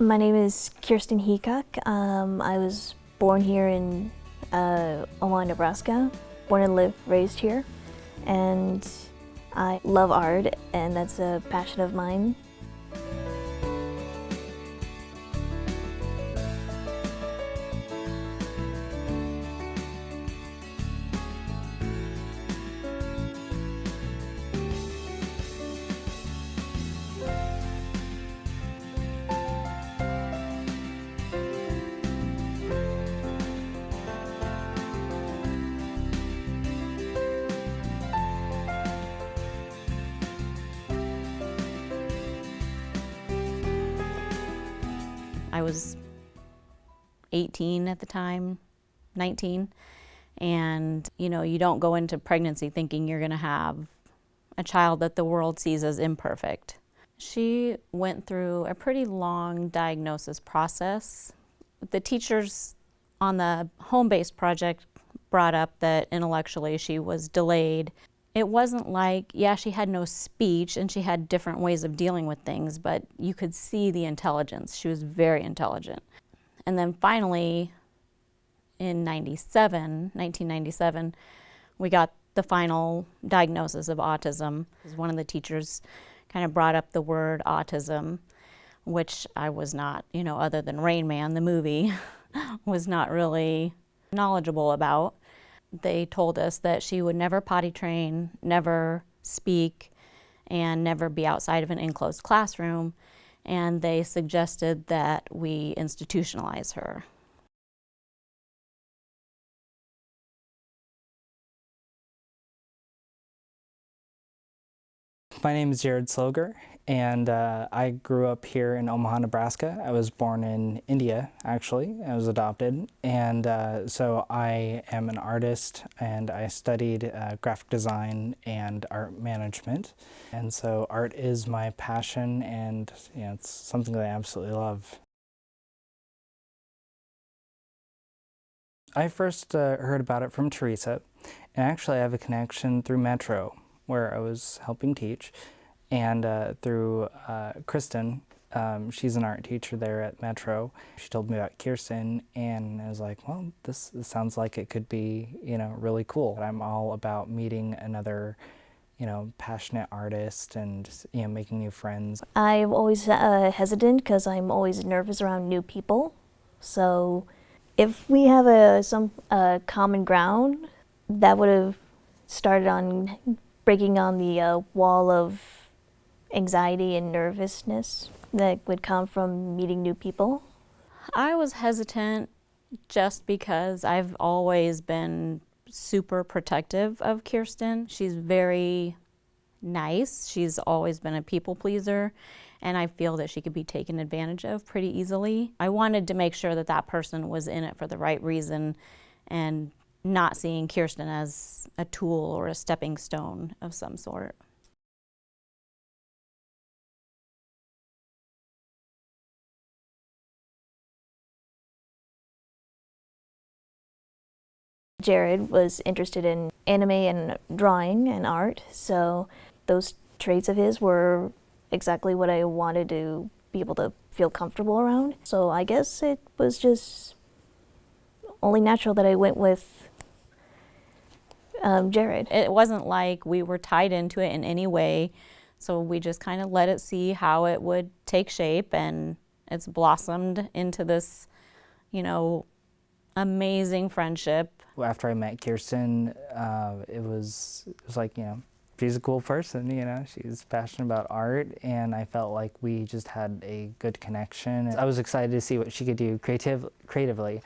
My name is Kierstyn Jared. I was born here in Omaha, Nebraska. Born and raised here. And I love art, and that's a passion of mine. I was 18 at the time, 19, and you don't go into pregnancy thinking you're going to have a child that the world sees as imperfect. She went through a pretty long diagnosis process. The teachers on the home-based project brought up that intellectually she was delayed. It wasn't like, yeah, she had no speech and she had different ways of dealing with things, but you could see the intelligence. She was very intelligent. And then finally, in 1997, we got the final diagnosis of autism. One of the teachers kind of brought up the word autism, which I was not, other than Rain Man, the movie, was not really knowledgeable about. They told us that she would never potty train, never speak, and never be outside of an enclosed classroom, and they suggested that we institutionalize her. My name is Jared Sloger, and I grew up here in Omaha, Nebraska. I was born in India, actually. I was adopted, and so I am an artist, and I studied graphic design and art management. And so art is my passion, and it's something that I absolutely love. I first heard about it from Teresa, and actually I have a connection through Metro, where I was helping teach, and through Kierstyn. She's an art teacher there at Metro. She told me about Kierstyn, and I was like, well, this sounds like it could be, really cool. I'm all about meeting another, passionate artist and, making new friends. I'm always hesitant because I'm always nervous around new people. So if we have some common ground, that would have started on breaking on the wall of anxiety and nervousness that would come from meeting new people. I was hesitant just because I've always been super protective of Kierstyn. She's very nice. She's always been a people pleaser, and I feel that she could be taken advantage of pretty easily. I wanted to make sure that that person was in it for the right reason and not seeing Kierstyn as a tool or a stepping stone of some sort. Jared was interested in anime and drawing and art, so those traits of his were exactly what I wanted to be able to feel comfortable around. So I guess it was just only natural that I went with Jared. It wasn't like we were tied into it in any way, so we just kind of let it see how it would take shape, and it's blossomed into this, amazing friendship. After I met Kierstyn, it was like, she's a cool person, she's passionate about art, and I felt like we just had a good connection. I was excited to see what she could do creatively,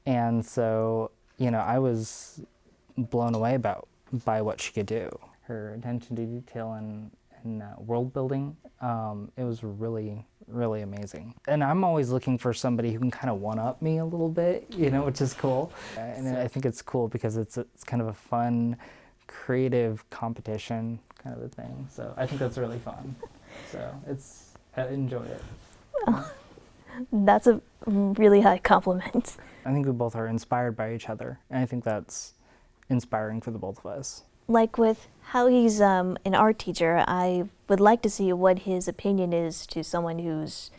and so, I was blown away by what she could do. Her attention to detail and world building, it was really, really amazing. And I'm always looking for somebody who can kind of one-up me a little bit, which is cool. And I think it's cool because it's kind of a fun, creative competition kind of a thing. So I think that's really fun. So I enjoy it. Oh, that's a really high compliment. I think we both are inspired by each other, and I think that's inspiring for the both of us. Like with how he's an art teacher, I would like to see what his opinion is to someone who's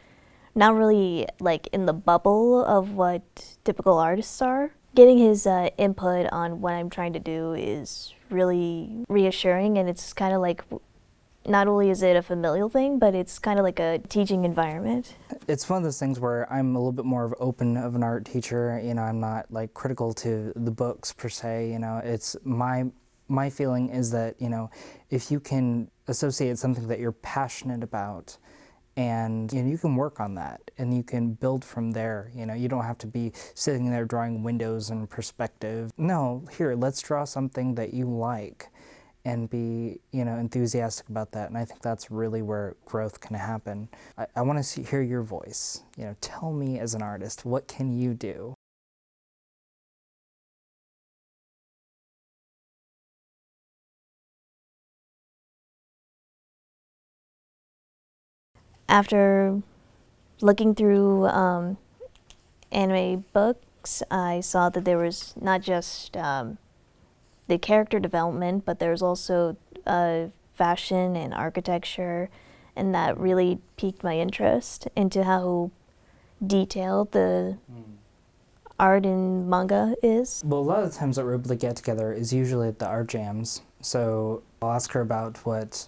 not really like in the bubble of what typical artists are. Getting his input on what I'm trying to do is really reassuring, and it's kind of like, not only is it a familial thing, but it's kind of like a teaching environment. It's one of those things where I'm a little bit more of open of an art teacher. You know, I'm not like critical to the books per se. You know, it's my feeling is that, you know, if you can associate something that you're passionate about, and you know, you can work on that and you can build from there. You know, you don't have to be sitting there drawing windows and perspective. No, here, let's draw something that you like and be, you know, enthusiastic about that. And I think that's really where growth can happen. I want to hear your voice. You know, tell me as an artist, what can you do? After looking through anime books, I saw that there was not just the character development, but there's also fashion and architecture, and that really piqued my interest into how detailed the art in manga is. Well, a lot of the times that we're able to get together is usually at the art jams. So I'll ask her about what,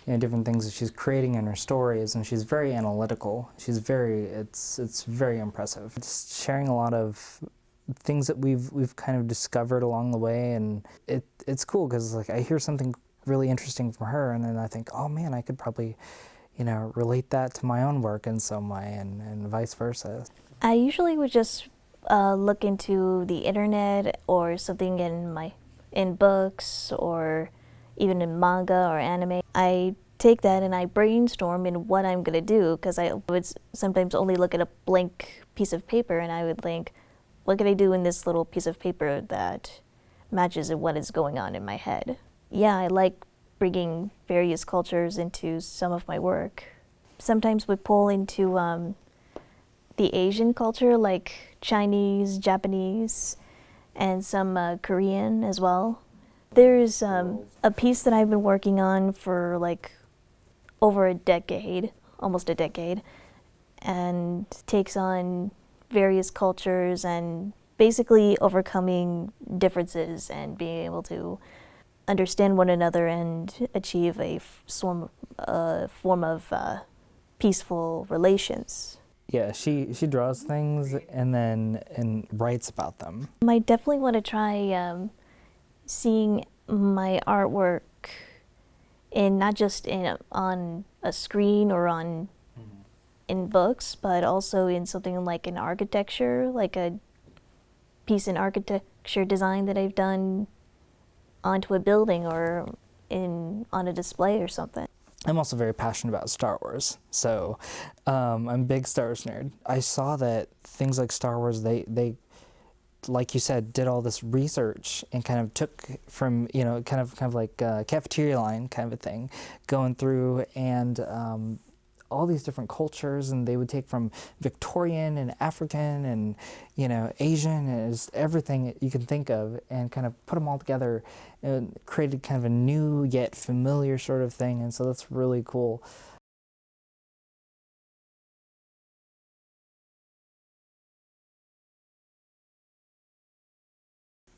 you know, different things that she's creating in her stories, and she's very analytical. She's very, it's very impressive. It's sharing a lot of things that we've kind of discovered along the way, and it's cool because like I hear something really interesting from her, and then I think, oh man, I could probably, you know, relate that to my own work in some way, and vice versa. I usually would just look into the internet or something in books or even in manga or anime. I take that and I brainstorm in what I'm gonna do, because I would sometimes only look at a blank piece of paper and I would think, what can I do in this little piece of paper that matches what is going on in my head? Yeah, I like bringing various cultures into some of my work. Sometimes we pull into the Asian culture, like Chinese, Japanese, and some Korean as well. There's a piece that I've been working on for like over a decade, almost a decade, and takes on various cultures and basically overcoming differences and being able to understand one another and achieve a form of peaceful relations. Yeah, she draws things and writes about them. I definitely want to try seeing my artwork in not just on a screen or in books, but also in something like in architecture, like a piece in architecture design that I've done onto a building or on a display or something. I'm also very passionate about Star Wars, so I'm a big Star Wars nerd. I saw that things like Star Wars, they like you said, did all this research and kind of took from, you know, kind of like a cafeteria line kind of a thing, going through and all these different cultures, and they would take from Victorian and African and, you know, Asian and everything you can think of, and kind of put them all together and created kind of a new yet familiar sort of thing. And so that's really cool.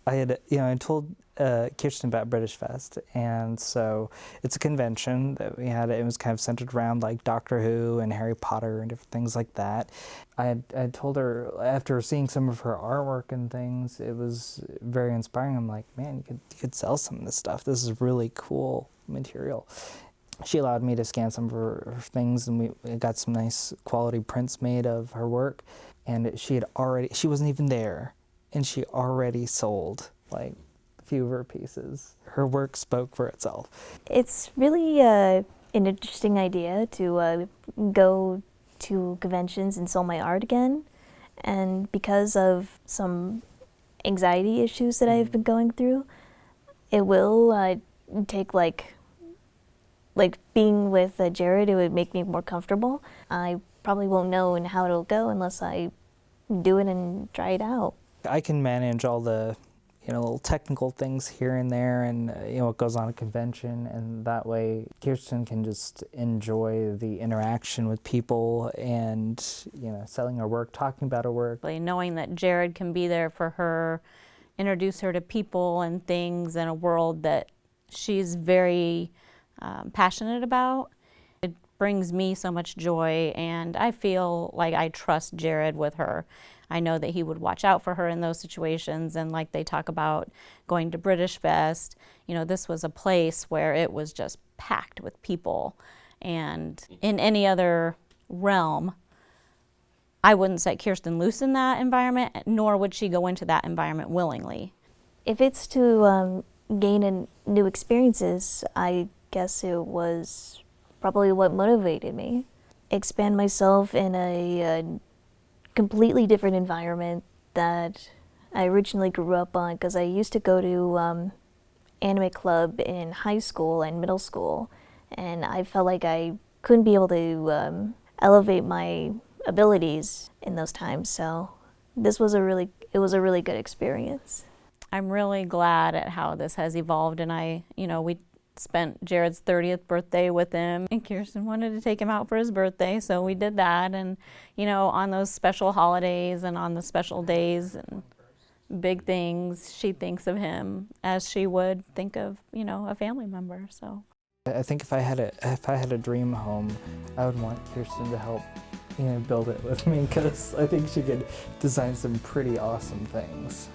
I told Kierstyn about British Fest, and so it's a convention that we had. It was kind of centered around like Doctor Who and Harry Potter and different things like that. I had told her after seeing some of her artwork and things, it was very inspiring. I'm like, man, you could sell some of this stuff. This is really cool material. She allowed me to scan some of her things, and we got some nice quality prints made of her work. And she wasn't even there, and she already sold like a few of her pieces. Her work spoke for itself. It's really an interesting idea to go to conventions and sell my art again. And because of some anxiety issues that I've been going through, it will take like being with Jared, it would make me more comfortable. I probably won't know how it'll go unless I do it and try it out. I can manage all the, little technical things here and there, and what goes on at convention, and that way Kierstyn can just enjoy the interaction with people and selling her work, talking about her work. Knowing that Jared can be there for her, introduce her to people and things in a world that she's very passionate about. It brings me so much joy, and I feel like I trust Jared with her. I know that he would watch out for her in those situations, and like they talk about going to British Fest, this was a place where it was just packed with people, and in any other realm, I wouldn't set Kierstyn loose in that environment, nor would she go into that environment willingly. If it's to gain new experiences, I guess it was probably what motivated me. Expand myself in a completely different environment that I originally grew up on, because I used to go to anime club in high school and middle school, and I felt like I couldn't be able to elevate my abilities in those times, so it was a really good experience. I'm really glad at how this has evolved, and we spent Jared's 30th birthday with him, and Kierstyn wanted to take him out for his birthday, so we did that. And on those special holidays and on the special days and big things, she thinks of him as she would think of a family member. So I think if I had a dream home, I would want Kierstyn to help build it with me, because I think she could design some pretty awesome things.